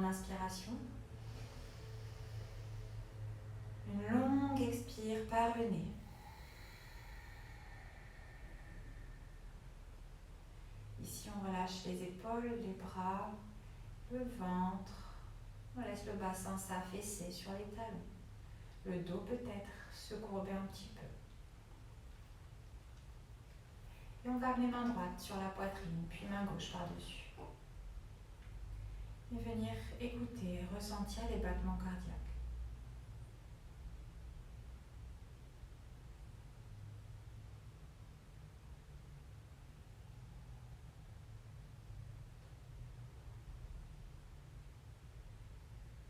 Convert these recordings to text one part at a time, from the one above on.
en inspiration. Une longue expire par le nez. Ici, on relâche les épaules, les bras, le ventre. On laisse le bassin s'affaisser sur les talons. Le dos peut-être se courber un petit peu. Et on va amener main droite sur la poitrine, puis main gauche par-dessus. Et venir écouter, ressentir les battements cardiaques.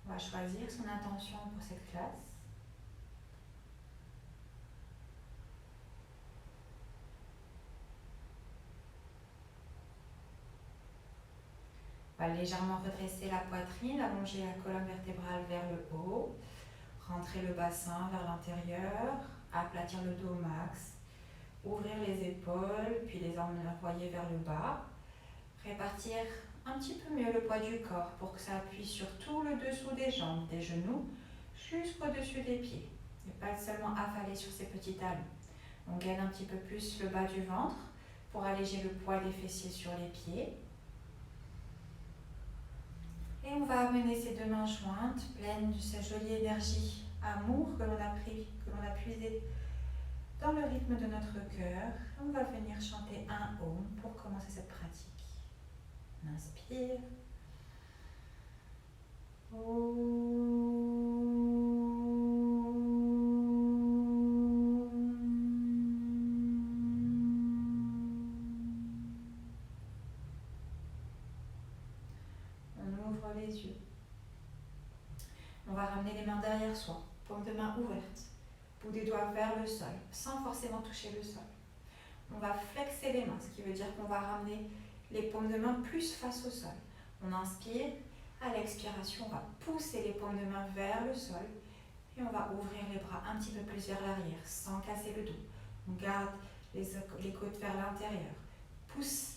On va choisir son intention pour cette classe. On va légèrement redresser la poitrine, allonger la colonne vertébrale vers le haut, rentrer le bassin vers l'intérieur, aplatir le dos au max, ouvrir les épaules, puis les envoyer vers le bas, répartir un petit peu mieux le poids du corps pour que ça appuie sur tout le dessous des jambes, des genoux, jusqu'au-dessus des pieds. Et pas seulement affaler sur ces petits talons. On gaine un petit peu plus le bas du ventre pour alléger le poids des fessiers sur les pieds. Et on va amener ces deux mains jointes, pleines de cette jolie énergie, amour que l'on a puisé dans le rythme de notre cœur. On va venir chanter un Om pour commencer cette pratique. On inspire. On ouvre les yeux. On va ramener les mains derrière soi, paume de main ouverte, bout des doigts vers le sol, sans forcément toucher le sol. On va flexer les mains, ce qui veut dire qu'on va ramener les paumes de main plus face au sol. On inspire, à l'expiration, on va pousser les paumes de main vers le sol et on va ouvrir les bras un petit peu plus vers l'arrière, sans casser le dos. On garde les côtes vers l'intérieur, pousse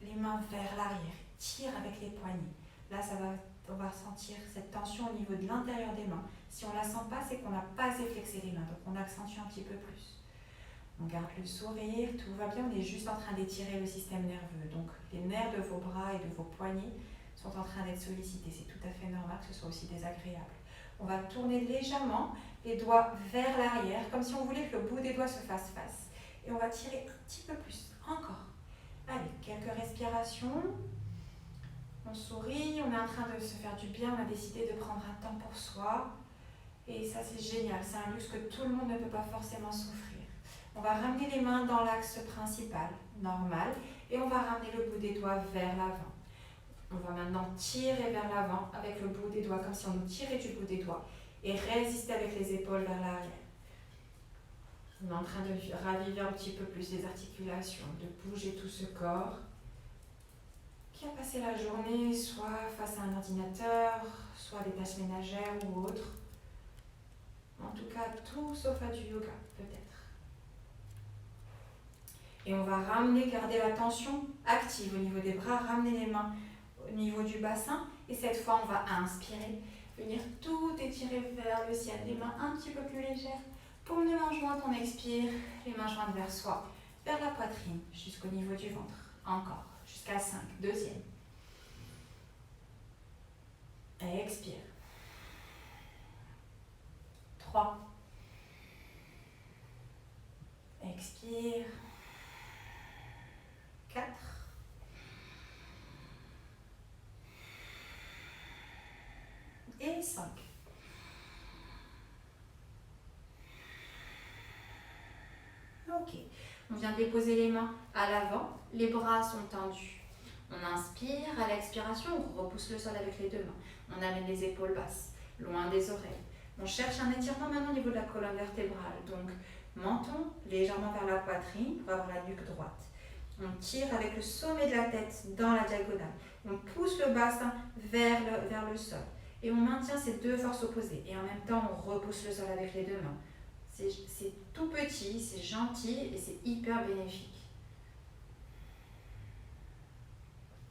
les mains vers l'arrière, tire avec les poignets. Là, on va sentir cette tension au niveau de l'intérieur des mains. Si on ne la sent pas, c'est qu'on n'a pas assez flexé les mains, donc on accentue un petit peu plus. On garde le sourire, tout va bien, on est juste en train d'étirer le système nerveux. Donc les nerfs de vos bras et de vos poignets sont en train d'être sollicités. C'est tout à fait normal que ce soit aussi désagréable. On va tourner légèrement les doigts vers l'arrière, comme si on voulait que le bout des doigts se fasse face. Et on va tirer un petit peu plus, encore. Allez, quelques respirations. On sourit, on est en train de se faire du bien, on a décidé de prendre un temps pour soi. Et ça, c'est génial, c'est un luxe que tout le monde ne peut pas forcément souffrir. On va ramener les mains dans l'axe principal, normal, et on va ramener le bout des doigts vers l'avant. On va maintenant tirer vers l'avant avec le bout des doigts, comme si on nous tirait du bout des doigts, et résister avec les épaules vers l'arrière. On est en train de raviver un petit peu plus les articulations, de bouger tout ce corps qui a passé la journée soit face à un ordinateur, soit des tâches ménagères ou autres. En tout cas, tout sauf à du yoga, peut-être. Et on va ramener, garder la tension active au niveau des bras, ramener les mains au niveau du bassin. Et cette fois, on va inspirer, venir tout étirer vers le ciel. Les mains un petit peu plus légères. Paume de main jointe, on expire. Les mains jointes vers soi, vers la poitrine, jusqu'au niveau du ventre. Encore, jusqu'à 5. Deuxième. Et expire. 3. Expire. 4. Et 5. Ok. On vient déposer les mains à l'avant. Les bras sont tendus. On inspire. À l'expiration, on repousse le sol avec les deux mains. On amène les épaules basses, loin des oreilles. On cherche un étirement maintenant au niveau de la colonne vertébrale. Donc, menton légèrement vers la poitrine pour avoir la nuque droite. On tire avec le sommet de la tête dans la diagonale. On pousse le bassin vers le sol. Et on maintient ces deux forces opposées. Et en même temps, on repousse le sol avec les deux mains. C'est tout petit, c'est gentil et c'est hyper bénéfique.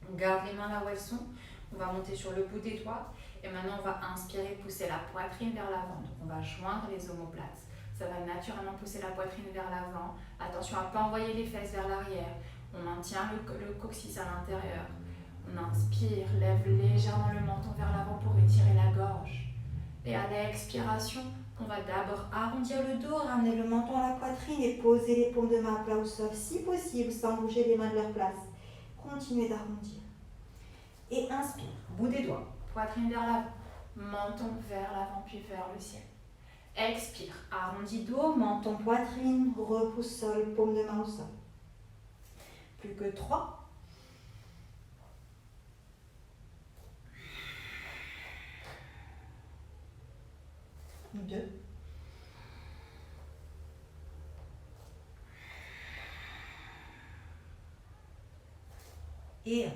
On garde les mains là où elles sont. On va monter sur le bout des doigts. Et maintenant, on va inspirer, pousser la poitrine vers l'avant. Donc, on va joindre les omoplates. Ça va naturellement pousser la poitrine vers l'avant. Attention à ne pas envoyer les fesses vers l'arrière. On maintient le coccyx à l'intérieur. On inspire, lève légèrement le menton vers l'avant pour étirer la gorge. Et à l'expiration, on va d'abord arrondir le dos, ramener le menton à la poitrine et poser les paumes de main à plat au sol, si possible, sans bouger les mains de leur place. Continuez d'arrondir. Et inspire, bout des doigts, poitrine vers l'avant, menton vers l'avant puis vers le ciel. Expire, arrondi dos, menton, poitrine, repousse sol, paume de main au sol. Plus que 3. 2. Et 1.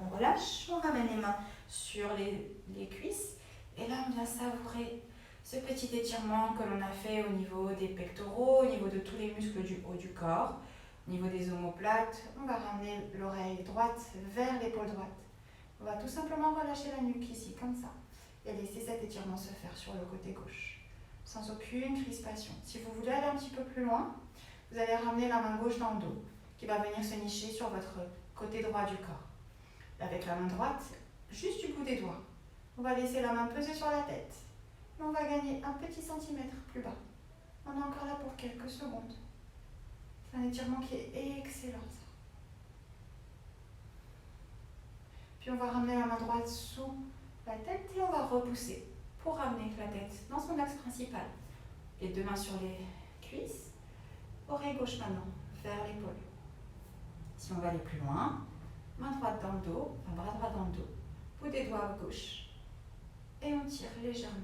On relâche, on ramène les mains sur les cuisses. Et là, on vient savourer ce petit étirement que l'on a fait au niveau des pectoraux, au niveau de tous les muscles du haut du corps, au niveau des omoplates. On va ramener l'oreille droite vers l'épaule droite. On va tout simplement relâcher la nuque ici, comme ça, et laisser cet étirement se faire sur le côté gauche, sans aucune crispation. Si vous voulez aller un petit peu plus loin, vous allez ramener la main gauche dans le dos, qui va venir se nicher sur votre côté droit du corps. Avec la main droite, juste du bout des doigts, on va laisser la main peser sur la tête, et on va gagner un petit centimètre plus bas. On est encore là pour quelques secondes. C'est un étirement qui est excellent, ça. Puis on va ramener la main droite sous la tête et on va repousser pour ramener la tête dans son axe principal. Les deux mains sur les cuisses, oreille gauche maintenant, vers l'épaule. Si on va aller plus loin, main droite dans le dos, enfin bras droit dans le dos, bout des doigts à gauche et on tire légèrement.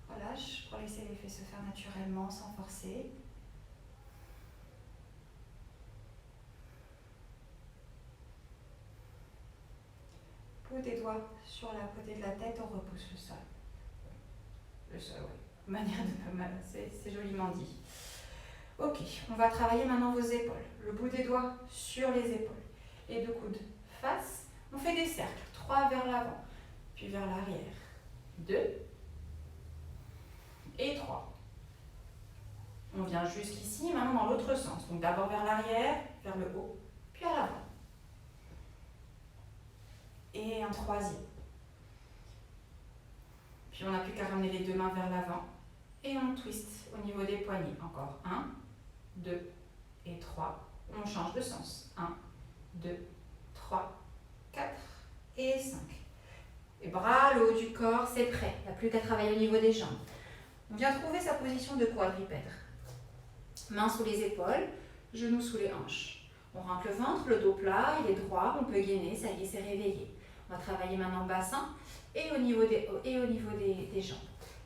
Relâche pour laisser l'effet se faire naturellement sans forcer. Bout des doigts sur la côté de la tête, on repousse le sol. Le sol, oui. Manière de pas mal, c'est joliment dit. Ok, on va travailler maintenant vos épaules. Le bout des doigts sur les épaules. Les deux coudes face. On fait des cercles. 3 vers l'avant, puis vers l'arrière. 2 et 3. On vient jusqu'ici, maintenant dans l'autre sens. Donc d'abord vers l'arrière, vers le haut, puis à l'avant. Et un troisième. Puis on n'a plus qu'à ramener les deux mains vers l'avant. Et on twist au niveau des poignets. Encore 1, 2 et 3. On change de sens. 1, 2, 3, 4 et 5. Les bras, le haut du corps, c'est prêt. Il n'y a plus qu'à travailler au niveau des jambes. On vient trouver sa position de quadrupède. Mains sous les épaules, genoux sous les hanches. On rentre le ventre, le dos plat, il est droit, on peut gainer, ça y est, c'est réveillé. On va travailler maintenant bassin et au niveau des jambes.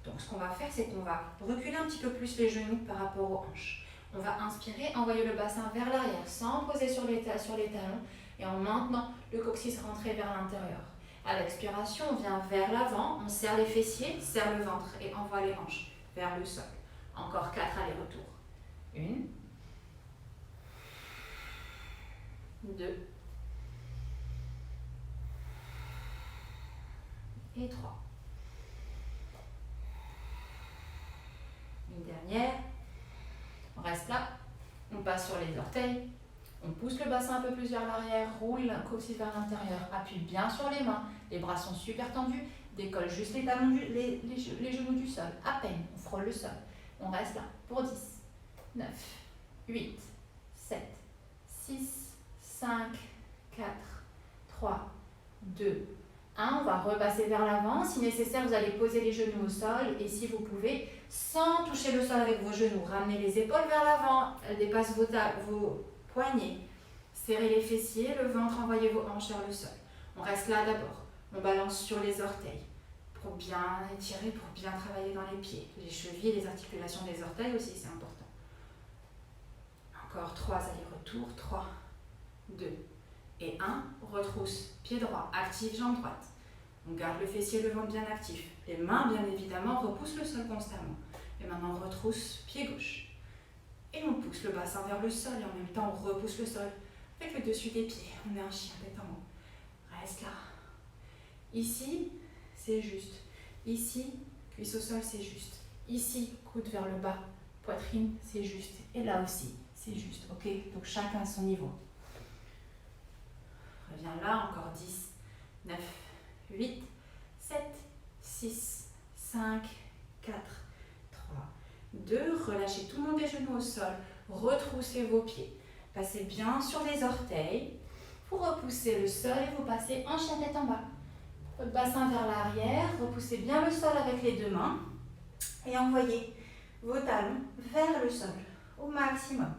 Donc ce qu'on va faire, c'est qu'on va reculer un petit peu plus les genoux par rapport aux hanches. On va inspirer, envoyer le bassin vers l'arrière sans poser sur les talons et en maintenant le coccyx rentrer vers l'intérieur. À l'expiration, on vient vers l'avant, on serre les fessiers, serre le ventre et envoie les hanches vers le sol. Encore 4 allers-retours. 1, 2 et 3. Une dernière. On reste là. On passe sur les orteils. On pousse le bassin un peu plus vers l'arrière, roule le coccyx vers l'intérieur, appuie bien sur les mains. Les bras sont super tendus. Décolle juste les talons, les genoux du sol. À peine, on frôle le sol. On reste là pour 10, 9, 8, 7, 6, 5, 4, 3, 2, 1. On va repasser vers l'avant. Si nécessaire, vous allez poser les genoux au sol. Et si vous pouvez, sans toucher le sol avec vos genoux, ramenez les épaules vers l'avant. Elles dépassent vos poignets. Serrez les fessiers, le ventre, envoyez vos hanches vers le sol. On reste là d'abord. On balance sur les orteils pour bien étirer, pour bien travailler dans les pieds. Les chevilles, les articulations des orteils aussi, c'est important. Encore 3 allers-retours. 3, 2 et 1. Retrousse, pied droit, active, jambe droite. On garde le fessier, le ventre bien actif. Les mains, bien évidemment, repoussent le sol constamment. Et maintenant, retrousse, pied gauche. Et on pousse le bassin vers le sol et en même temps on repousse le sol avec le dessus des pieds. On est un chien tête en haut. Reste là. Ici, c'est juste. Ici, cuisse au sol, c'est juste. Ici, coude vers le bas, poitrine, c'est juste. Et là aussi, c'est juste. Ok? Donc chacun à son niveau. Reviens là, encore 10, 9, 8, 7, 6, 5, 4, 3, 2. Relâchez tout le monde des genoux au sol. Retroussez vos pieds. Passez bien sur les orteils. Vous repoussez le sol et vous passez en chien tête en bas. Votre bassin vers l'arrière. Repoussez bien le sol avec les deux mains. Et envoyez vos talons vers le sol au maximum.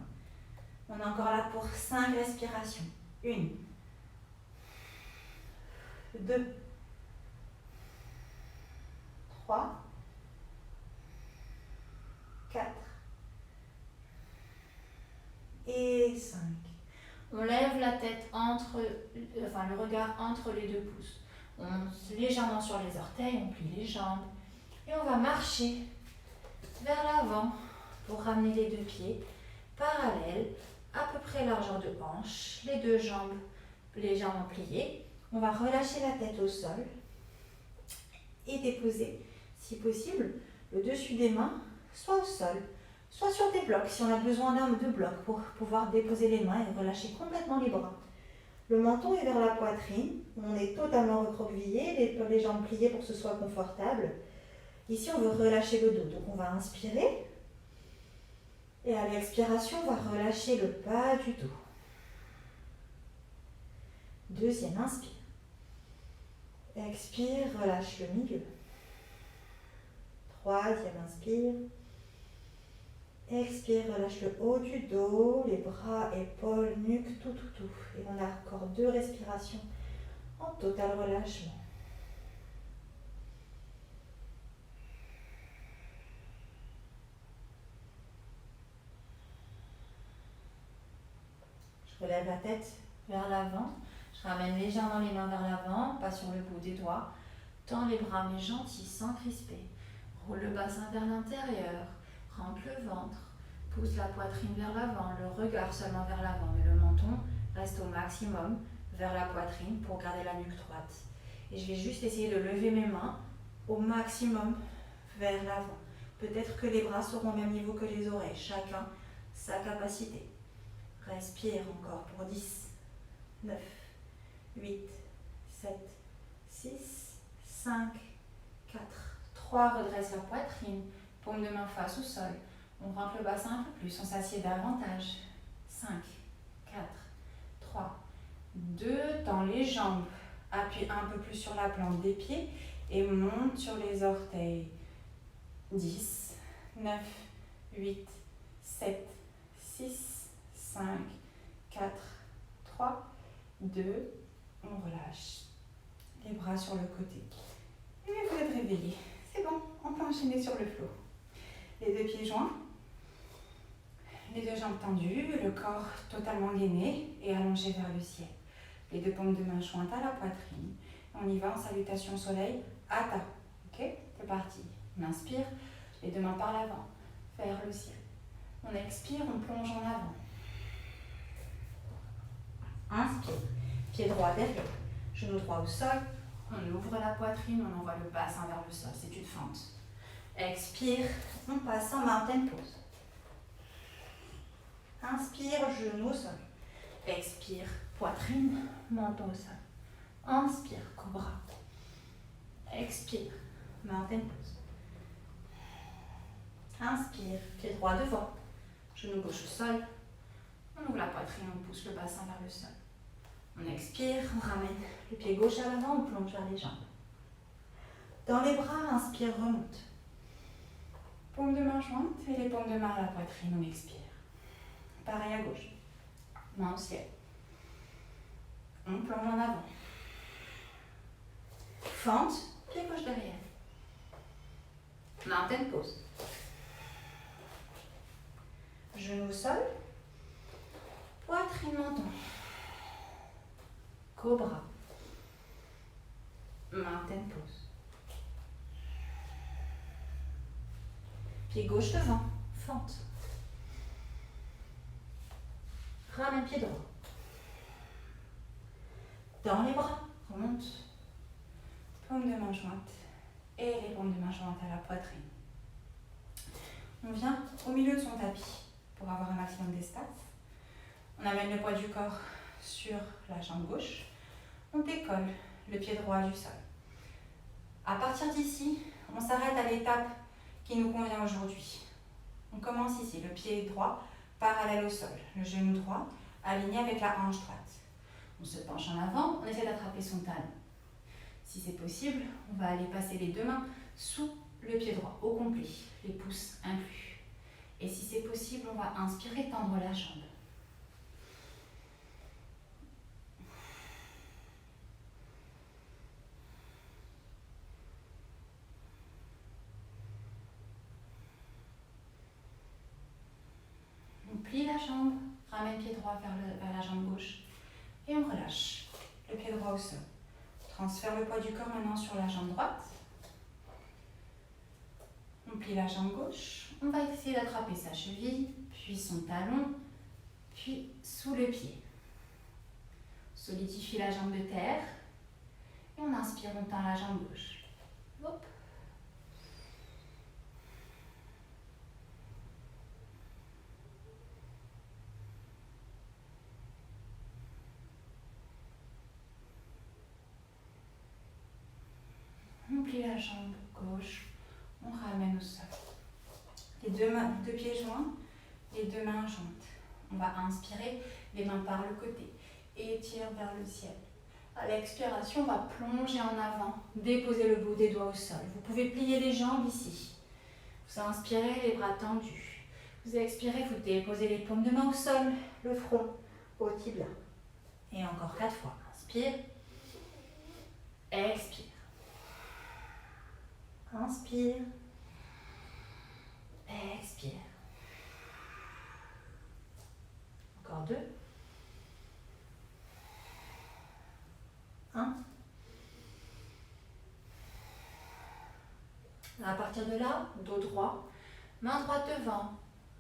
On est encore là pour 5 respirations. 1, 2, 3, 4 et 5. On lève la tête le regard entre les deux pouces. On se légèrement sur les orteils, on plie les jambes. Et on va marcher vers l'avant pour ramener les deux pieds parallèles, à peu près largeur de hanche, les deux jambes légèrement pliées. On va relâcher la tête au sol et déposer, si possible, le dessus des mains, soit au sol, soit sur des blocs, si on a besoin d'un ou deux blocs pour pouvoir déposer les mains et relâcher complètement les bras. Le menton est vers la poitrine, on est totalement recroquevillé, les jambes pliées pour que ce soit confortable. Ici, on veut relâcher le dos, donc on va inspirer. Et à l'expiration, on va relâcher le bas du dos. Deuxième, inspire. Expire, relâche le milieu. Troisième, inspire. Expire, relâche le haut du dos, les bras, épaules, nuque, tout. Et on a encore 2 respirations en total relâchement. Je relève la tête vers l'avant. Je ramène légèrement les mains vers l'avant, pas sur le bout des doigts. Tends les bras mais gentils, sans crisper. Roule le bassin vers l'intérieur. Rentre le ventre. Pousse la poitrine vers l'avant, le regard seulement vers l'avant. Mais le menton reste au maximum vers la poitrine pour garder la nuque droite. Et je vais juste essayer de lever mes mains au maximum vers l'avant. Peut-être que les bras seront au même niveau que les oreilles. Chacun sa capacité. Respire encore pour 10, 9, 8, 7, 6, 5, 4, 3. Redresse la poitrine, paume de main face au sol. On rentre le bassin un peu plus, on s'assied davantage. 5, 4, 3, 2. Tends les jambes, appuie un peu plus sur la plante des pieds et monte sur les orteils. 10, 9, 8, 7, 6, 5, 4, 3, 2, on relâche. Les bras sur le côté. Et vous êtes réveillés. C'est bon, on peut enchaîner sur le flot. Les deux pieds joints, les deux jambes tendues, le corps totalement gainé et allongé vers le ciel. Les deux paumes de main jointes à la poitrine. On y va en salutation soleil, Hatha. Ok? C'est parti. On inspire, les deux mains par l'avant, vers le ciel. On expire, on plonge en avant. Inspire, pied droit derrière, genou droit au sol, on ouvre la poitrine, on envoie le bassin vers le sol, c'est une fente. Expire, on passe en mountain pose. Inspire, genou au sol. Expire, poitrine, menton au sol. Inspire, cobra. Expire, mountain pose. Inspire, pied droit devant, genou gauche au sol. On ouvre la poitrine, on pousse le bassin vers le sol. On expire, on ramène le pied gauche à l'avant, on plonge vers les jambes. Dans les bras, inspire, remonte. Paume de main jointe et les paumes de main à la poitrine, on expire. Pareil à gauche. Main au ciel. On plonge en avant. Fente, pied gauche derrière. Mountain pose. Genou au sol. Poitrine, menton. Cobra. Mountain pose. Pied gauche devant. Fente. Ramène pied droit. Dans les bras, remonte. Paume de main jointe. Et les paumes de main jointes à la poitrine. On vient au milieu de son tapis pour avoir un maximum d'espace. On amène le poids du corps sur la jambe gauche. On décolle le pied droit du sol. À partir d'ici, on s'arrête à l'étape qui nous convient aujourd'hui. On commence ici, le pied droit parallèle au sol, le genou droit aligné avec la hanche droite. On se penche en avant, on essaie d'attraper son talon. Si c'est possible, on va aller passer les deux mains sous le pied droit au complet, les pouces inclus. Et si c'est possible, on va inspirer, tendre la jambe. On plie la jambe, ramène pied droit vers la jambe gauche et on relâche le pied droit au sol. Transfère le poids du corps maintenant sur la jambe droite. On plie la jambe gauche. On va essayer d'attraper sa cheville, puis son talon, puis sous le pied. Solidifie la jambe de terre. Et on inspire, on tend la jambe gauche. Hop. On plie la jambe gauche, on ramène au sol. Les deux pieds joints, les deux mains jointes. On va inspirer, les mains par le côté, étire vers le ciel. À l'expiration, on va plonger en avant, déposer le bout des doigts au sol. Vous pouvez plier les jambes ici. Vous inspirez, les bras tendus. Vous expirez, vous déposez les paumes de main au sol, le front au tibia. Et encore 4 fois. Inspire, expire. Inspire, expire. Encore 2. 1. À partir de là, dos droit, main droite devant,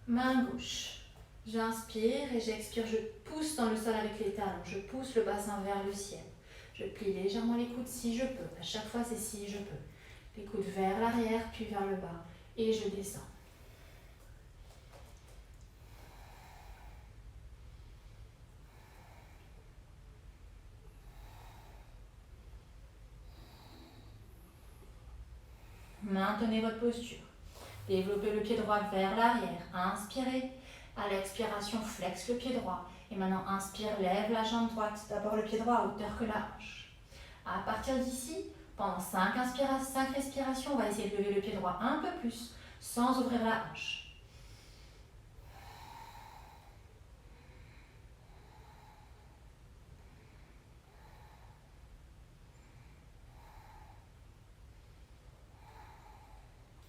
main gauche. J'inspire et j'expire, je pousse dans le sol avec les talons, je pousse le bassin vers le ciel. Je plie légèrement les coudes si je peux, à chaque fois c'est si je peux. Les coudes vers l'arrière, puis vers le bas, et je descends. Maintenez votre posture. Développez le pied droit vers l'arrière. Inspirez. À l'expiration, flexe le pied droit. Et maintenant, inspire, lève la jambe droite. D'abord le pied droit à hauteur que la hanche. À partir d'ici, pendant 5 respirations, on va essayer de lever le pied droit un peu plus, sans ouvrir la hanche.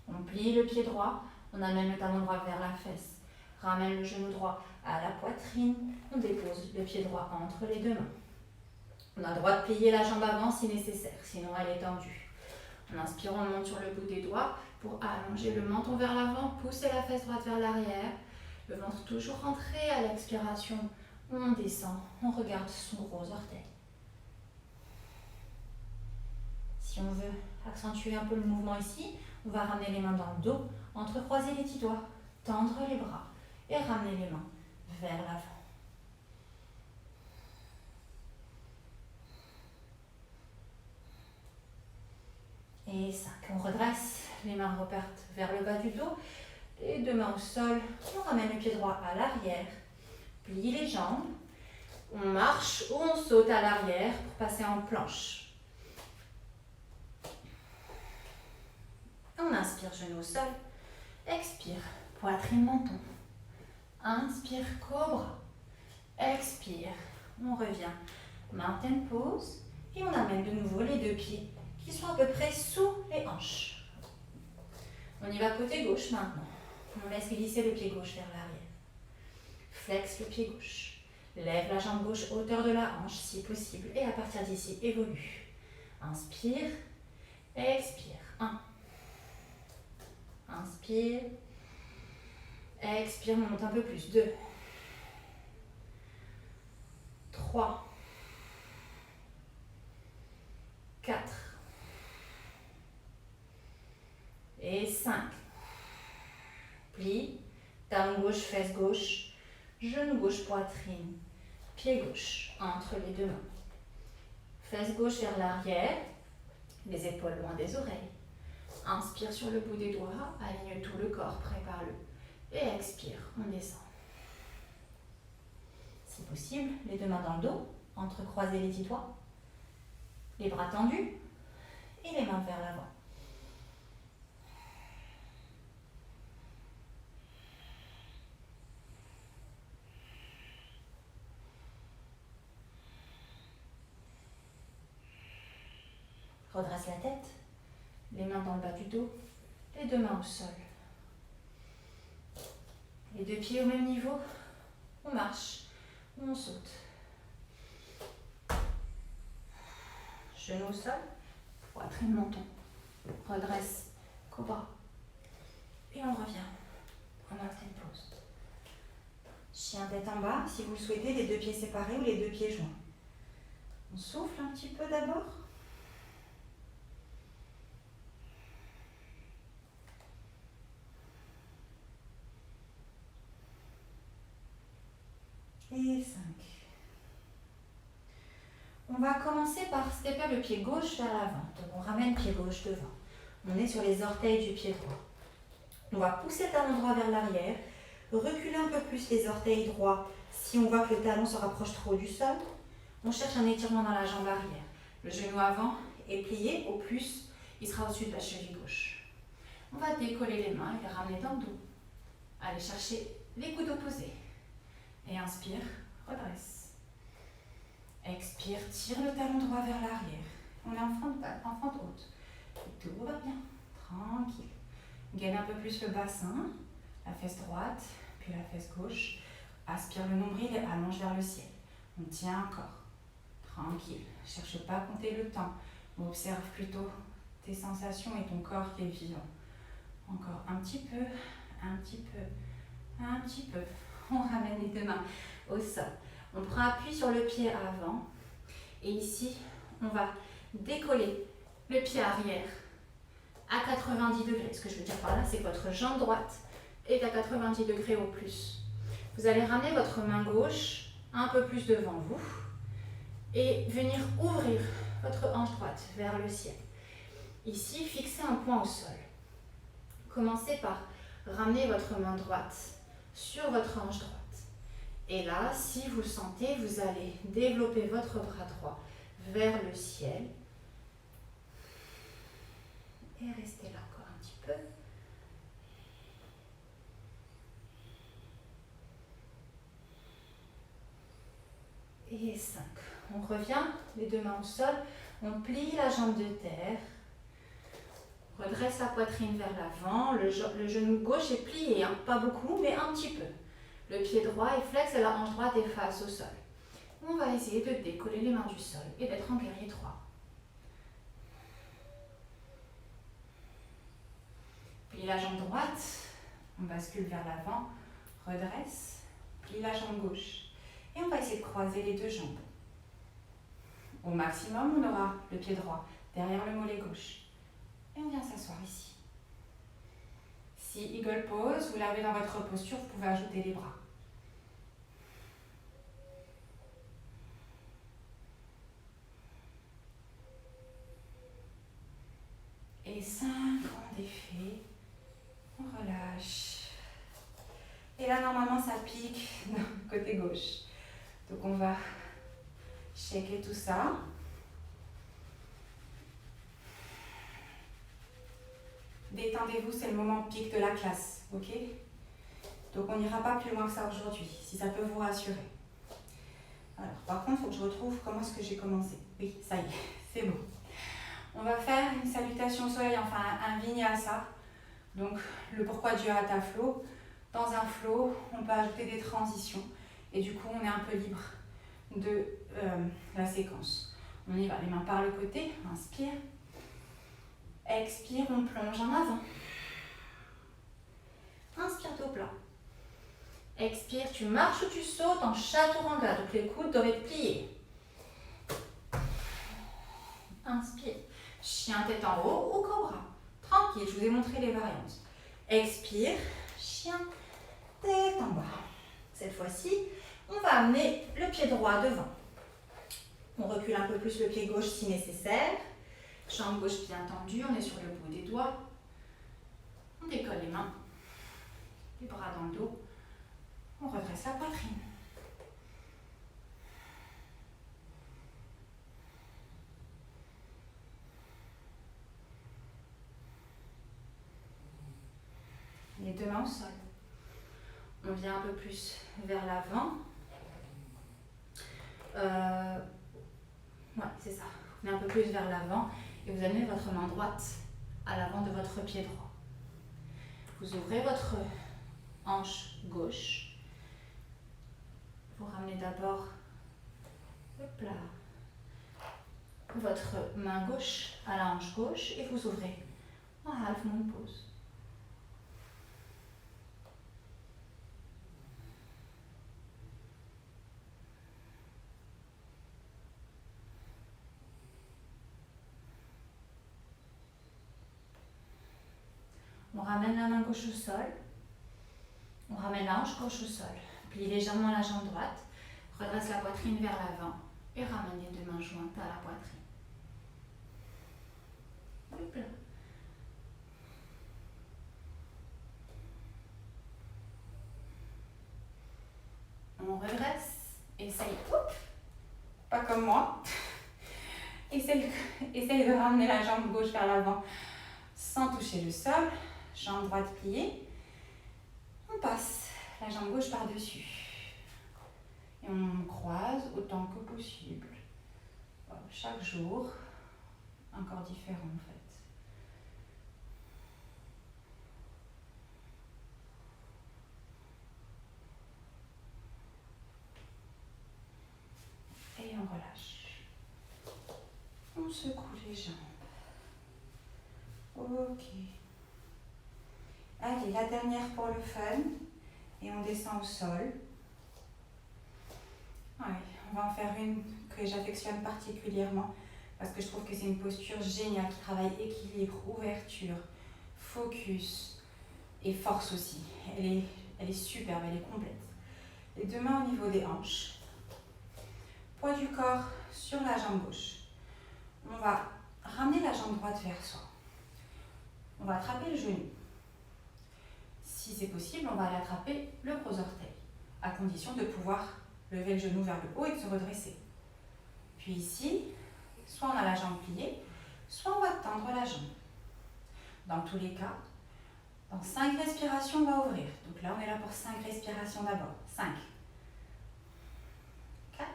On plie le pied droit, on amène le talon droit vers la fesse. Ramène le genou droit à la poitrine, on dépose le pied droit entre les deux mains. On a le droit de plier la jambe avant si nécessaire, sinon elle est tendue. En inspirant, on monte sur le bout des doigts pour allonger le menton vers l'avant, pousser la fesse droite vers l'arrière. Le ventre toujours rentré. À l'expiration, on descend, on regarde son gros orteil. Si on veut accentuer un peu le mouvement ici, on va ramener les mains dans le dos, entrecroiser les petits doigts, tendre les bras et ramener les mains vers l'avant. Et 5. On redresse, les mains repartent vers le bas du dos, les deux mains au sol, on ramène le pied droit à l'arrière, plie les jambes, on marche ou on saute à l'arrière pour passer en planche. On inspire, genou au sol, expire, poitrine, menton. Inspire, cobra, expire, on revient, mountain pose et on amène de nouveau les deux pieds qui sont à peu près sous les hanches. On y va côté gauche maintenant. On laisse glisser le pied gauche vers l'arrière. Flexe le pied gauche. Lève la jambe gauche hauteur de la hanche si possible et à partir d'ici évolue. Inspire, expire. 1. Inspire, expire, monte un peu plus. 2. 3, 4 et 5. Plie, talon gauche, fesse gauche, genou gauche, poitrine, pied gauche entre les deux mains. Fesse gauche vers l'arrière, les épaules loin des oreilles. Inspire sur le bout des doigts, aligne tout le corps, prépare-le. Et expire, on descend. Si possible, les deux mains dans le dos, entrecroiser les dix doigts, les bras tendus et les mains vers l'avant. Redresse la tête, les mains dans le bas du dos, les deux mains au sol. Les deux pieds au même niveau, on marche ou on saute. Genou au sol, poitrine, menton. Redresse, cobra. Et on revient. On maintienne pause. Chien tête en bas, si vous le souhaitez, les deux pieds séparés ou les deux pieds joints. On souffle un petit peu d'abord. Et 5. On va commencer par stepper le pied gauche vers l'avant. Donc on ramène pied gauche devant. On est sur les orteils du pied droit. On va pousser le talon droit vers l'arrière, reculer un peu plus les orteils droits. Si on voit que le talon se rapproche trop du sol, on cherche un étirement dans la jambe arrière. Le genou avant est plié, au plus, il sera au-dessus de la cheville gauche. On va décoller les mains et les ramener dans le dos. Allez chercher les coudes opposés. Et inspire, redresse. Expire, tire le talon droit vers l'arrière. On est en fente haute. Tout va bien, tranquille. Gaine un peu plus le bassin, la fesse droite, puis la fesse gauche. Aspire le nombril et allonge vers le ciel. On tient encore. Tranquille. Cherche pas à compter le temps. Observe plutôt tes sensations et ton corps qui est vivant. Encore un petit peu, un petit peu, un petit peu. On ramène les deux mains au sol. On prend appui sur le pied avant. Et ici, on va décoller le pied arrière à 90 degrés. Ce que je veux dire par là, c'est que votre jambe droite est à 90 degrés au plus. Vous allez ramener votre main gauche un peu plus devant vous et venir ouvrir votre hanche droite vers le ciel. Ici, fixez un point au sol. Commencez par ramener votre main droite sur votre hanche droite. Et là, si vous le sentez, vous allez développer votre bras droit vers le ciel. Et restez là encore un petit peu. Et 5. On revient, les deux mains au sol. On plie la jambe de terre. Redresse la poitrine vers l'avant. Le genou gauche est plié, hein, pas beaucoup, mais un petit peu. Le pied droit est flex et la hanche droite est face au sol. On va essayer de décoller les mains du sol et d'être en guerrier 3. Plie la jambe droite, on bascule vers l'avant, redresse, plie la jambe gauche. Et on va essayer de croiser les deux jambes. Au maximum, on aura le pied droit derrière le mollet gauche. Et on vient s'asseoir ici. Si Eagle Pose, vous l'avez dans votre posture, vous pouvez ajouter les bras. Et 5, on défait, on relâche. Et là, normalement, ça pique côté gauche. Donc, on va shaker tout ça. Détendez-vous, c'est le moment pic de la classe, ok? Donc on n'ira pas plus loin que ça aujourd'hui, si ça peut vous rassurer. Alors, par contre, il faut que je retrouve comment est-ce que j'ai commencé. Oui, ça y est, c'est bon. On va faire une salutation au soleil, enfin un vinyasa. Donc le pourquoi du hatha flow. Dans un flow, on peut ajouter des transitions. Et du coup, on est un peu libre de la séquence. On y va, les mains par le côté, inspire. Expire, on plonge en avant. Inspire tout plat. Expire, tu marches ou tu sautes en chaturanga. Donc les coudes doivent être pliés. Inspire. Chien tête en haut ou cobra. Tranquille, je vous ai montré les variantes. Expire. Chien tête en bas. Cette fois-ci, on va amener le pied droit devant. On recule un peu plus le pied gauche si nécessaire. Jambe gauche bien tendue, on est sur le bout des doigts. On décolle les mains, les bras dans le dos. On redresse la poitrine. Les deux mains au sol. On vient un peu plus vers l'avant. Ouais, c'est ça. Vous venez un peu plus vers l'avant et vous amenez votre main droite à l'avant de votre pied droit. Vous ouvrez votre hanche gauche. Vous ramenez d'abord votre main gauche à la hanche gauche et vous ouvrez en half moon pose. On ramène la main gauche au sol. On ramène la hanche gauche au sol. Plie légèrement la jambe droite. Redresse la poitrine vers l'avant et ramène les deux mains jointes à la poitrine. Hop là. On redresse. Essaye. Hop. Pas comme moi. Essaye de ramener la jambe gauche vers l'avant sans toucher le sol. Jambe droite pliée. On passe la jambe gauche par-dessus. Et on croise autant que possible. Chaque jour, un corps différent en fait. Et on relâche. On secoue les jambes. Ok. Allez, la dernière pour le fun. Et on descend au sol. Ouais, on va en faire une que j'affectionne particulièrement parce que je trouve que c'est une posture géniale qui travaille équilibre, ouverture, focus et force aussi. Elle est superbe, elle est complète. Les deux mains au niveau des hanches. Poids du corps sur la jambe gauche. On va ramener la jambe droite vers soi. On va attraper le genou. Si c'est possible, on va aller attraper le gros orteil, à condition de pouvoir lever le genou vers le haut et de se redresser. Puis ici, soit on a la jambe pliée, soit on va tendre la jambe. Dans tous les cas, dans 5 respirations, on va ouvrir. Donc là, on est là pour 5 respirations d'abord. 5, 4,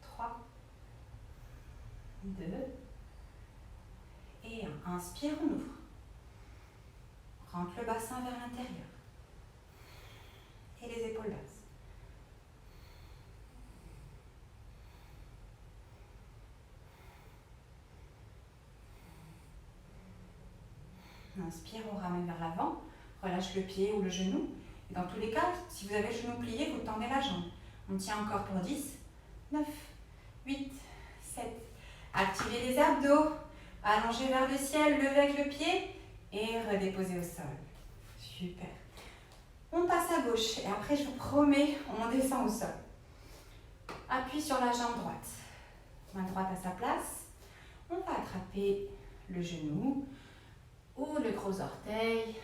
3, 2 et 1. Inspire, on ouvre. Rentre le bassin vers l'intérieur. Et les épaules basses. Inspire, on ramène vers l'avant. Relâche le pied ou le genou. Et dans tous les cas, si vous avez le genou plié, vous tendez la jambe. On tient encore pour 10, 9, 8, 7. Activez les abdos. Allongez vers le ciel, levez avec le pied et redéposez au sol. Super. On passe à gauche et après, je vous promets, on descend au sol. Appui sur la jambe droite. Main droite à sa place. On va attraper le genou ou le gros orteil.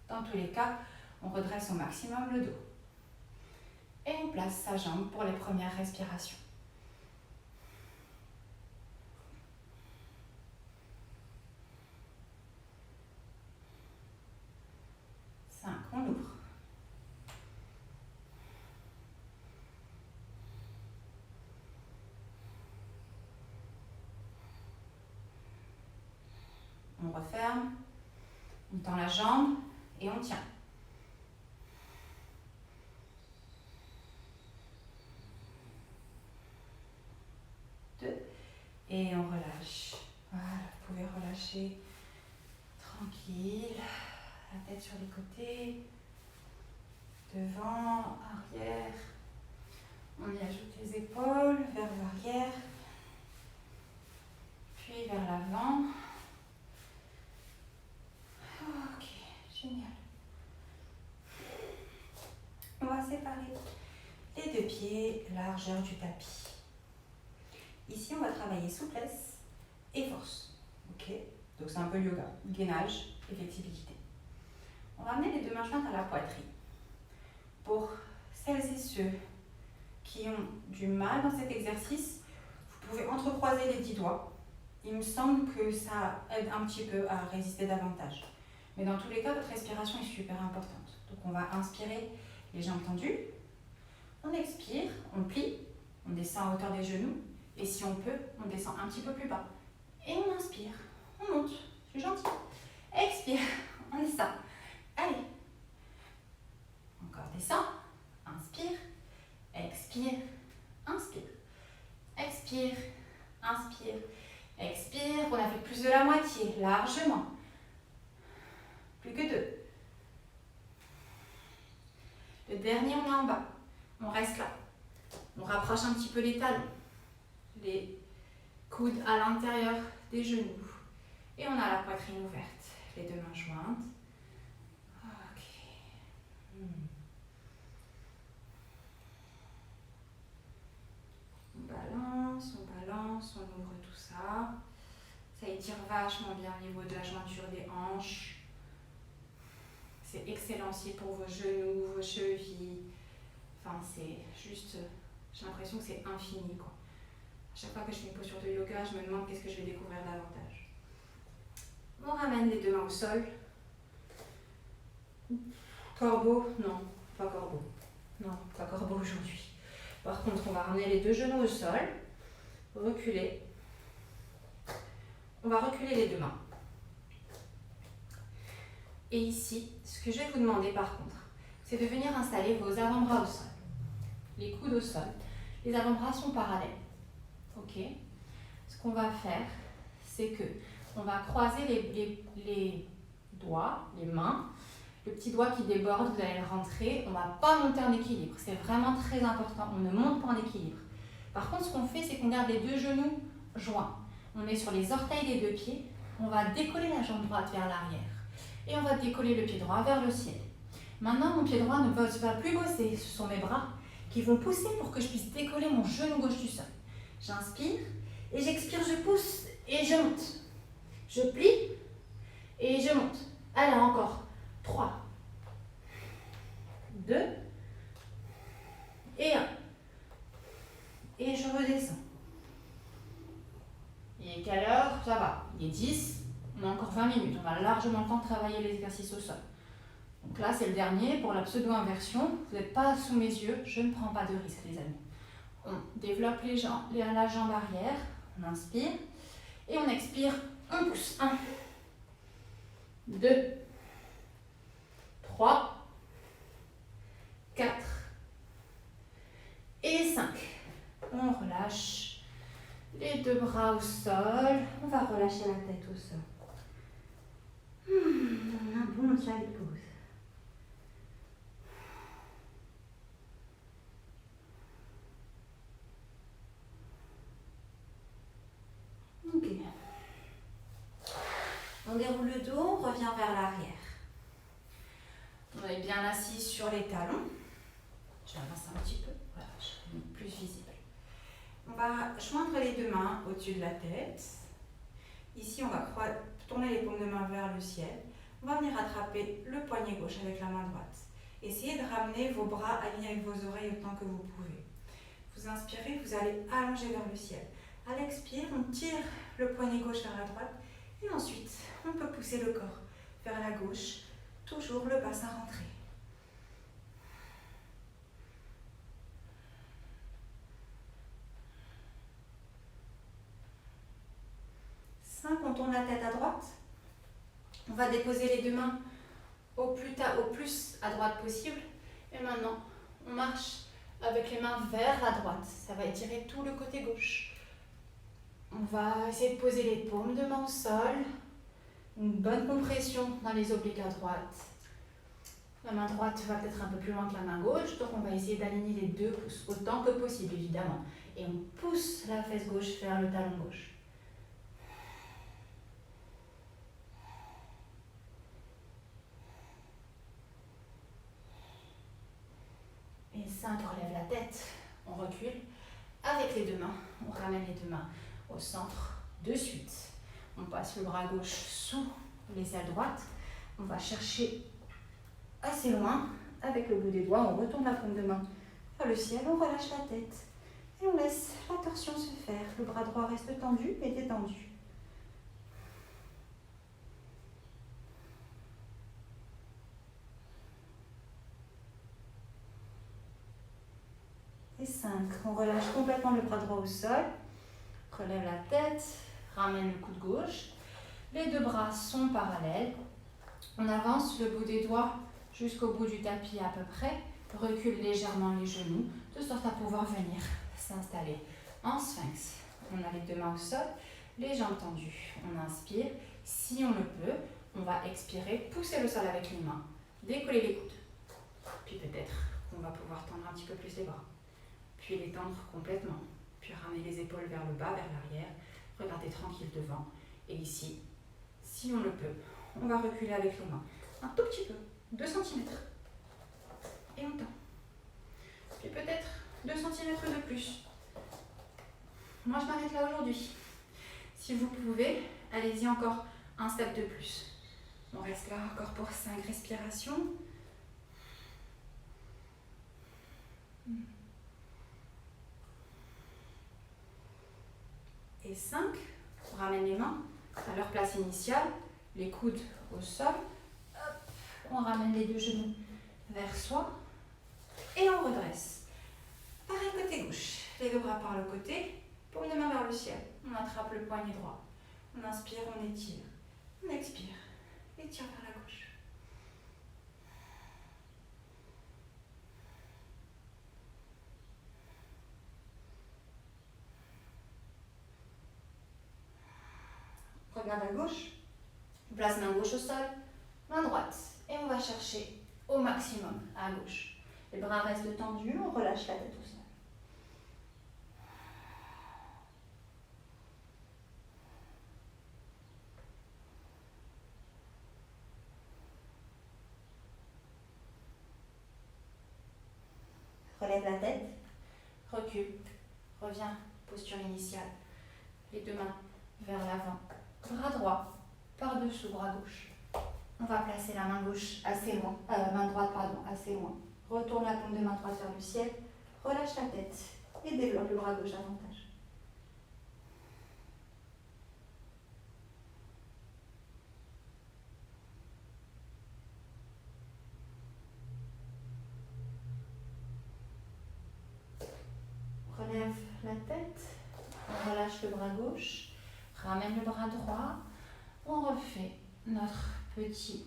Dans tous les cas, on redresse au maximum le dos. Et on place sa jambe pour les premières respirations. 5, on ouvre. On referme, on tend la jambe et on tient. 2 et on relâche. Voilà, vous pouvez relâcher tranquille, la tête sur les côtés. devant, arrière. On y ajoute les épaules vers l'arrière, puis vers l'avant. Ok, génial. On va séparer les deux pieds, largeur du tapis. Ici, on va travailler souplesse et force. Ok, donc c'est un peu yoga, gainage et flexibilité. On va amener les deux mains jointes à la poitrine. Pour celles et ceux qui ont du mal dans cet exercice, vous pouvez entrecroiser les 10 doigts. Il me semble que ça aide un petit peu à résister davantage. Mais dans tous les cas, votre respiration est super importante. Donc on va inspirer les jambes tendues. On expire, on plie, on descend à hauteur des genoux. Et si on peut, on descend un petit peu plus bas. Et on inspire, on monte, c'est gentil. Expire, on descend. Allez. Encore descend, inspire, expire, inspire. Expire, inspire, expire. On a fait plus de la moitié, largement. Plus que 2. Le dernier, on est en bas. On reste là. On rapproche un petit peu les talons. Les coudes à l'intérieur des genoux. Et on a la poitrine ouverte. Les deux mains jointes. Ok. On balance, on ouvre tout ça. Ça étire vachement bien au niveau de la jointure des hanches. C'est excellent aussi pour vos genoux, vos chevilles. Enfin, c'est juste, j'ai l'impression que c'est infini, quoi. À chaque fois que je fais une posture de yoga, je me demande qu'est-ce que je vais découvrir davantage. On ramène les deux mains au sol. Corbeau, non, pas corbeau. Non, pas corbeau aujourd'hui. Par contre, on va ramener les deux genoux au sol. Reculer. On va reculer les deux mains. Et ici, ce que je vais vous demander par contre, c'est de venir installer vos avant-bras au sol. Les coudes au sol. Les avant-bras sont parallèles. Ok. Ce qu'on va faire, c'est que on va croiser les doigts, les mains. Le petit doigt qui déborde, vous allez le rentrer. On ne va pas monter en équilibre. C'est vraiment très important. On ne monte pas en équilibre. Par contre, ce qu'on fait, c'est qu'on garde les deux genoux joints. On est sur les orteils des deux pieds. On va décoller la jambe droite vers l'arrière. Et on va décoller le pied droit vers le ciel. Maintenant, mon pied droit ne va plus bosser. Ce sont mes bras qui vont pousser pour que je puisse décoller mon genou gauche du sol. J'inspire et j'expire, je pousse et je monte. Je plie et je monte. Allez, encore. 3, 2 et 1. Et je redescends. Il est quelle heure? Ça va. Il est 10. On a encore 20 minutes. On a largement le temps de travailler les exercices au sol. Donc là, c'est le dernier pour la pseudo-inversion. Vous n'êtes pas sous mes yeux. Je ne prends pas de risque, les amis. On développe la jambe arrière. On inspire. Et on expire. On pousse. 1, 2, 3, 4 et 5. On relâche les deux bras au sol. On va relâcher la tête au sol. On a un bon side pose. Ok. On déroule le dos, on revient vers l'arrière. On est bien assis sur les talons. Je vais avancer un petit peu. Voilà, je suis plus visible. On va joindre les deux mains au-dessus de la tête. Ici, on va tourner les paumes de main vers le ciel. On va venir attraper le poignet gauche avec la main droite. Essayez de ramener vos bras alignés avec vos oreilles autant que vous pouvez. Vous inspirez, vous allez allonger vers le ciel. À l'expire, on tire le poignet gauche vers la droite. Et ensuite, on peut pousser le corps vers la gauche. Toujours le bassin rentré. On tourne la tête à droite. On va déposer les deux mains au plus à droite possible. Et maintenant, on marche avec les mains vers la droite. Ça va étirer tout le côté gauche. On va essayer de poser les paumes de main au sol. Une bonne compression dans les obliques à droite. La main droite va peut-être un peu plus loin que la main gauche, donc on va essayer d'aligner les 2 pouces autant que possible évidemment. Et on pousse la fesse gauche vers le talon gauche. Et 5, on relève la tête, on recule. Avec les 2 mains, on ramène les 2 mains au centre de suite. On passe le bras gauche sous l'aisselle droite. On va chercher assez loin. Avec le bout des doigts, on retourne la paume de main vers le ciel, on relâche la tête. Et on laisse la torsion se faire. Le bras droit reste tendu et détendu. Et 5, on relâche complètement le bras droit au sol. Relève la tête, ramène le coude gauche. Les 2 bras sont parallèles. On avance le bout des doigts jusqu'au bout du tapis à peu près. Recule légèrement les genoux, de sorte à pouvoir venir s'installer en sphinx. On a les 2 mains au sol, les jambes tendues. On inspire. Si on le peut, on va expirer, pousser le sol avec les mains, décoller les coudes. Puis peut-être qu'on va pouvoir tendre un petit peu plus les bras. Puis les tendre complètement. Puis ramener les épaules vers le bas, vers l'arrière. Regardez tranquille devant. Et ici, si on le peut, on va reculer avec les mains. Un tout petit peu, 2 cm. Et on tend. Puis peut-être 2 cm de plus. Moi, je m'arrête là aujourd'hui. Si vous pouvez, allez-y encore un step de plus. On reste là encore pour 5 respirations. Et 5, on ramène les mains à leur place initiale, les coudes au sol. Hop, on ramène les 2 genoux vers soi et on redresse. Pareil côté gauche, les 2 bras par le côté, paume de main vers le ciel. On attrape le poignet droit. On inspire, on étire. On expire, étire vers la gauche. Regarde à gauche, place main gauche au sol, main droite. Et on va chercher au maximum à gauche. Les bras restent tendus, on relâche la tête au sol. Relève la tête, recule, reviens, posture initiale. Les 2 mains vers l'avant, bras droit par-dessous bras gauche. On va placer la main gauche assez loin, main droite pardon, assez loin. Retourne la paume de main droite vers le ciel, relâche la tête et développe le bras gauche davantage. Relève la tête, on relâche le bras gauche, ramène le bras droit, on refait notre petit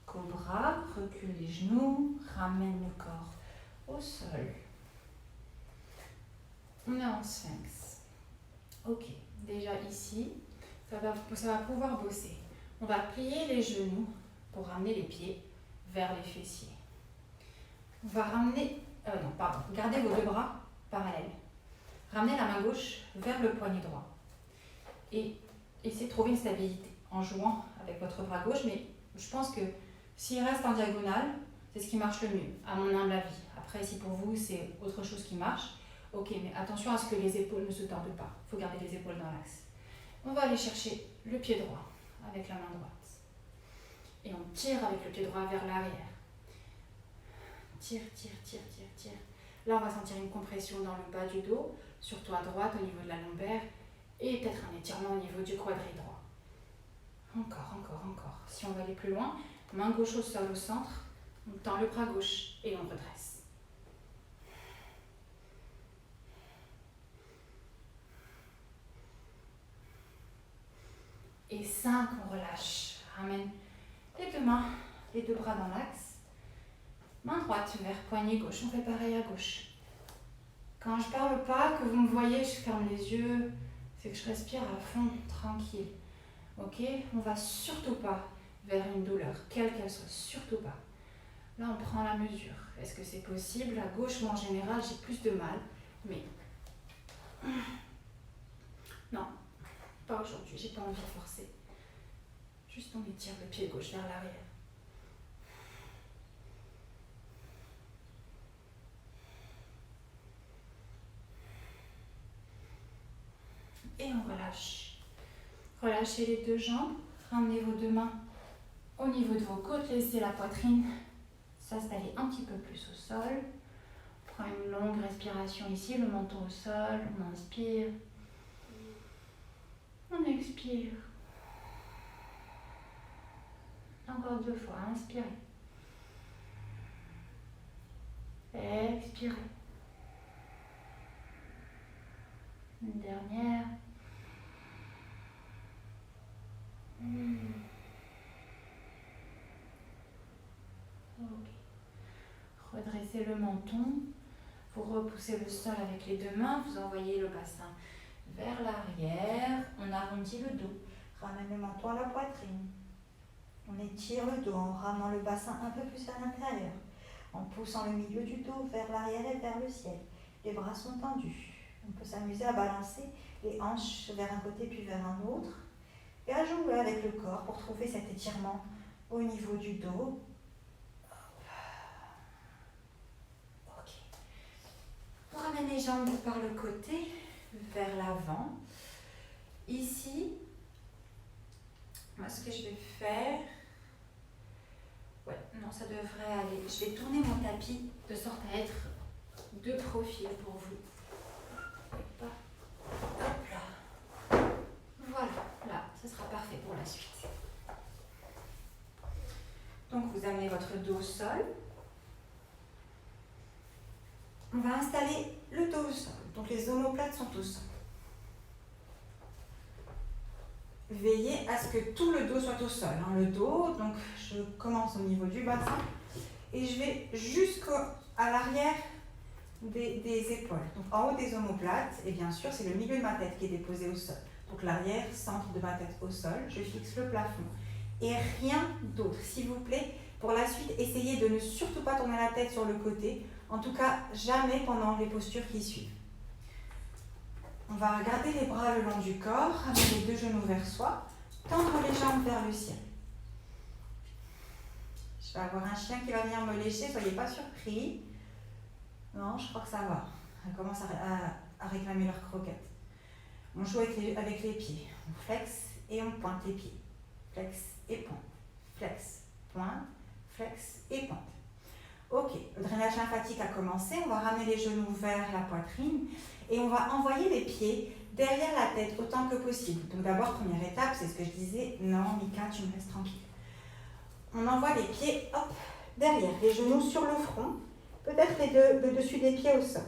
cobra, recule les genoux, ramène le corps au sol. On est en sphinx. Ok, déjà ici, ça va pouvoir bosser. On va plier les genoux pour ramener les pieds vers les fessiers. On va ramener, gardez vos 2 bras parallèles. Ramenez la main gauche vers le poignet droit. Et essayez de trouver une stabilité en jouant avec votre bras gauche, mais je pense que s'il reste en diagonale, c'est ce qui marche le mieux, à mon humble avis. Après, si pour vous, c'est autre chose qui marche, ok, mais attention à ce que les épaules ne se tordent pas. Il faut garder les épaules dans l'axe. On va aller chercher le pied droit avec la main droite. Et on tire avec le pied droit vers l'arrière. Tire, tire, tire, tire, tire. Là, on va sentir une compression dans le bas du dos, surtout à droite au niveau de la lombaire, et peut-être un étirement au niveau du quadri droit. Encore, encore, encore. Si on va aller plus loin, main gauche au sol au centre, on tend le bras gauche et on redresse. Et 5, on relâche. Ramène les 2 mains, les 2 bras dans l'axe. Main droite vers poignet gauche, on fait pareil à gauche. Quand je parle pas, que vous me voyez, je ferme les yeux, c'est que je respire à fond, tranquille. Ok, on va surtout pas vers une douleur, quelle qu'elle soit, surtout pas. Là, on prend la mesure. Est-ce que c'est possible? À gauche, moi, en général, j'ai plus de mal. Mais non, pas aujourd'hui. J'ai pas envie de forcer. Juste on étire le pied gauche vers l'arrière. Et on relâche. Relâchez les deux jambes. Ramenez vos deux mains au niveau de vos côtes. Laissez la poitrine s'installer un petit peu plus au sol. On prend une longue respiration ici, le menton au sol. On inspire. On expire. Encore 2 fois. Inspirez. Expirez. Une dernière. Ok. Redressez le menton. Vous repoussez le sol avec les deux mains. Vous envoyez le bassin vers l'arrière. On arrondit le dos. Ramène le menton à la poitrine. On étire le dos en ramenant le bassin un peu plus à l'intérieur. En poussant le milieu du dos vers l'arrière et vers le ciel. Les bras sont tendus. On peut s'amuser à balancer les hanches vers un côté puis vers un autre. Et à jouer avec le corps pour trouver cet étirement au niveau du dos. Ok. On ramène les jambes par le côté, vers l'avant. Ici, moi ce que je vais faire... Ouais, non, ça devrait aller. Je vais tourner mon tapis de sorte à être de profil pour vous. Hop là. Voilà, là, ce sera parfait pour la suite. Donc, vous amenez votre dos au sol. On va installer le dos au sol. Donc, les omoplates sont au sol. Veillez à ce que tout le dos soit au sol. Le dos, donc je commence au niveau du bassin et je vais jusqu'à l'arrière des épaules. Donc en haut des omoplates, et bien sûr c'est le milieu de ma tête qui est déposé au sol. Donc l'arrière, centre de ma tête au sol, je fixe le plafond. Et rien d'autre, s'il vous plaît. Pour la suite, essayez de ne surtout pas tourner la tête sur le côté. En tout cas, jamais pendant les postures qui suivent. On va garder les bras le long du corps, amener les deux genoux vers soi, tendre les jambes vers le ciel. Je vais avoir un chien qui va venir me lécher, soyez pas surpris. Non, je crois que ça va. Elle commence à réclamer leur croquette. On joue avec les pieds. On flexe et on pointe les pieds. Flex et pointe. Flex, pointe, flex et pointe. Ok, le drainage lymphatique a commencé. On va ramener les genoux vers la poitrine et on va envoyer les pieds derrière la tête autant que possible. Donc d'abord, première étape, c'est ce que je disais. Non, Mika, tu me laisses tranquille. On envoie les pieds, hop, derrière, les genoux sur le front. Peut-être le dessus des pieds au sol.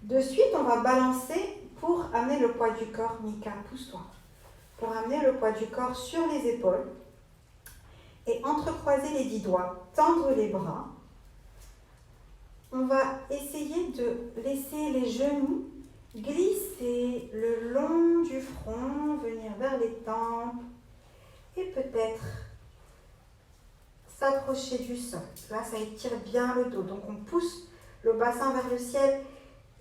De suite, on va balancer pour amener le poids du corps. Mika, pousse-toi. Pour amener le poids du corps sur les épaules. Et entrecroiser les 10 doigts. Tendre les bras. On va essayer de laisser les genoux glisser le long du front, venir vers les tempes. Et peut-être s'approcher du sol. Là, ça étire bien le dos. Donc, on pousse le bassin vers le ciel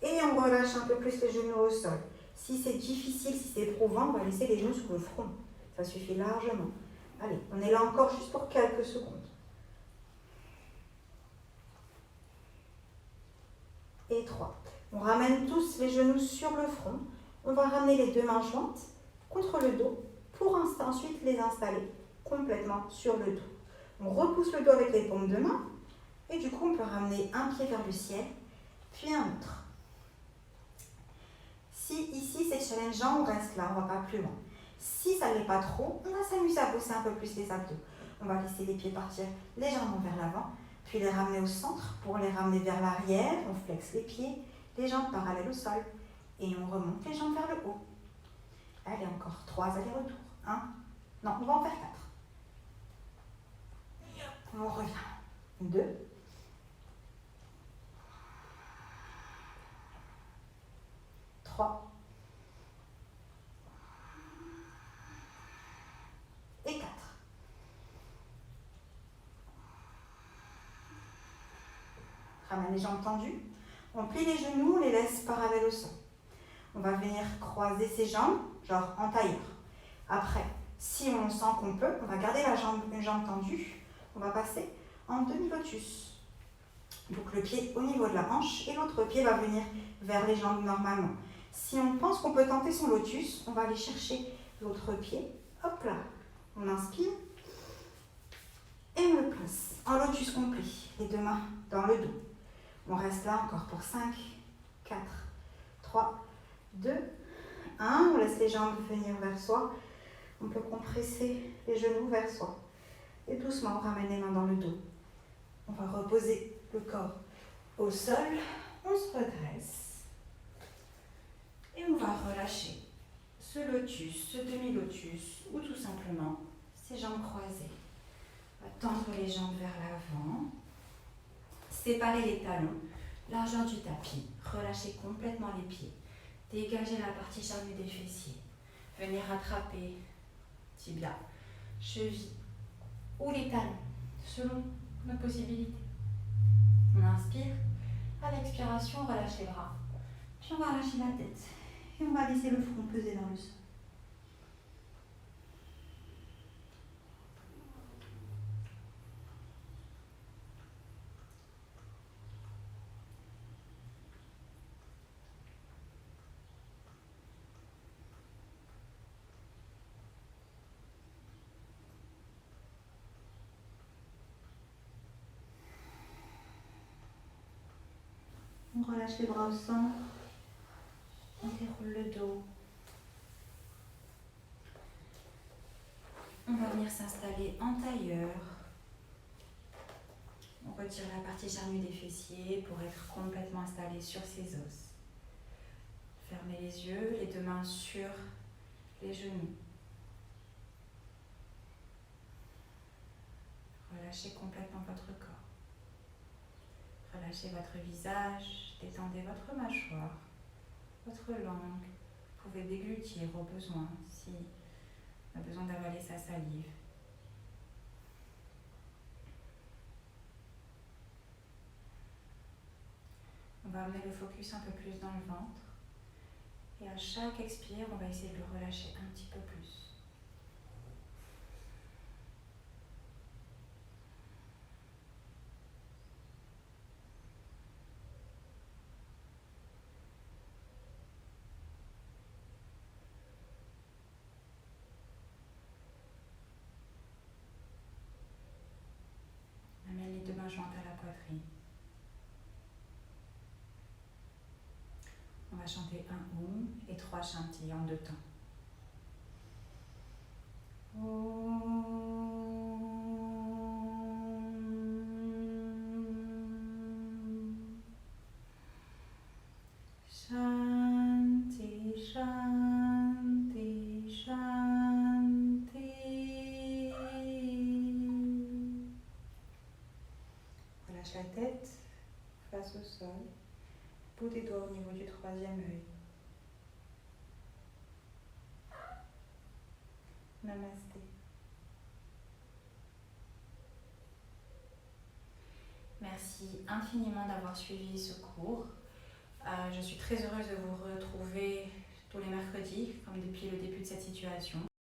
et on relâche un peu plus les genoux au sol. Si c'est difficile, si c'est éprouvant, on va laisser les genoux sur le front. Ça suffit largement. Allez, on est là encore juste pour quelques secondes. Et 3. On ramène tous les genoux sur le front. On va ramener les deux mains jointes contre le dos pour ensuite les installer complètement sur le dos. On repousse le dos avec les paumes de main et du coup on peut ramener un pied vers le ciel puis un autre. Si ici c'est challengeant, on reste là, on ne va pas plus loin. Si ça ne l'est pas trop, on va s'amuser à bosser un peu plus les abdos. On va laisser les pieds partir légèrement vers l'avant, puis les ramener au centre. Pour les ramener vers l'arrière, on flexe les pieds, les jambes parallèles au sol et on remonte les jambes vers le haut. Allez, encore 3 allers-retours. 1, non, on va en faire 4. On revient. 2. 3. Et 4. ramène les jambes tendues. On plie les genoux, on les laisse parallèles au sol. On va venir croiser ses jambes, genre en tailleur. Après, si on sent qu'on peut, on va garder une jambe tendue. On va passer en demi-lotus. Donc le pied au niveau de la hanche et l'autre pied va venir vers les jambes normalement. Si on pense qu'on peut tenter son lotus, on va aller chercher l'autre pied. Hop là, on inspire et on le place. En lotus complet, les deux mains dans le dos. On reste là encore pour 5, 4, 3, 2, 1. On laisse les jambes venir vers soi. On peut compresser les genoux vers soi. Et doucement, on ramène les mains dans le dos. On va reposer le corps au sol. On se redresse. Et on va relâcher ce lotus, ce demi-lotus, ou tout simplement ses jambes croisées. On va tendre les jambes vers l'avant. Séparer les talons, largeur du tapis. Relâcher complètement les pieds. Dégager la partie charnue des fessiers. Venir attraper tibia, cheville ou les talons, selon nos possibilités. On inspire. À l'expiration, on relâche les bras. Puis on va relâcher la tête. Et on va laisser le front peser dans le sol. On relâche les bras au centre. On déroule le dos. On va venir s'installer en tailleur. On retire la partie charnue des fessiers pour être complètement installé sur ses os. Fermez les yeux, les deux mains sur les genoux. Relâchez complètement votre corps. Relâchez votre visage, détendez votre mâchoire, votre langue. Vous pouvez déglutir au besoin si on a besoin d'avaler sa salive. On va amener le focus un peu plus dans le ventre. Et à chaque expire, on va essayer de le relâcher un petit peu plus. Amène les deux mains jointes à la poitrine. On va chanter un Om et 3 Shanti en 2 temps. Shanti, Shanti, Shanti. Relâche la tête face au sol. Bout des doigts au niveau du 3e œil. Namasté. Merci infiniment d'avoir suivi ce cours. Je suis très heureuse de vous retrouver tous les mercredis, comme depuis le début de cette situation.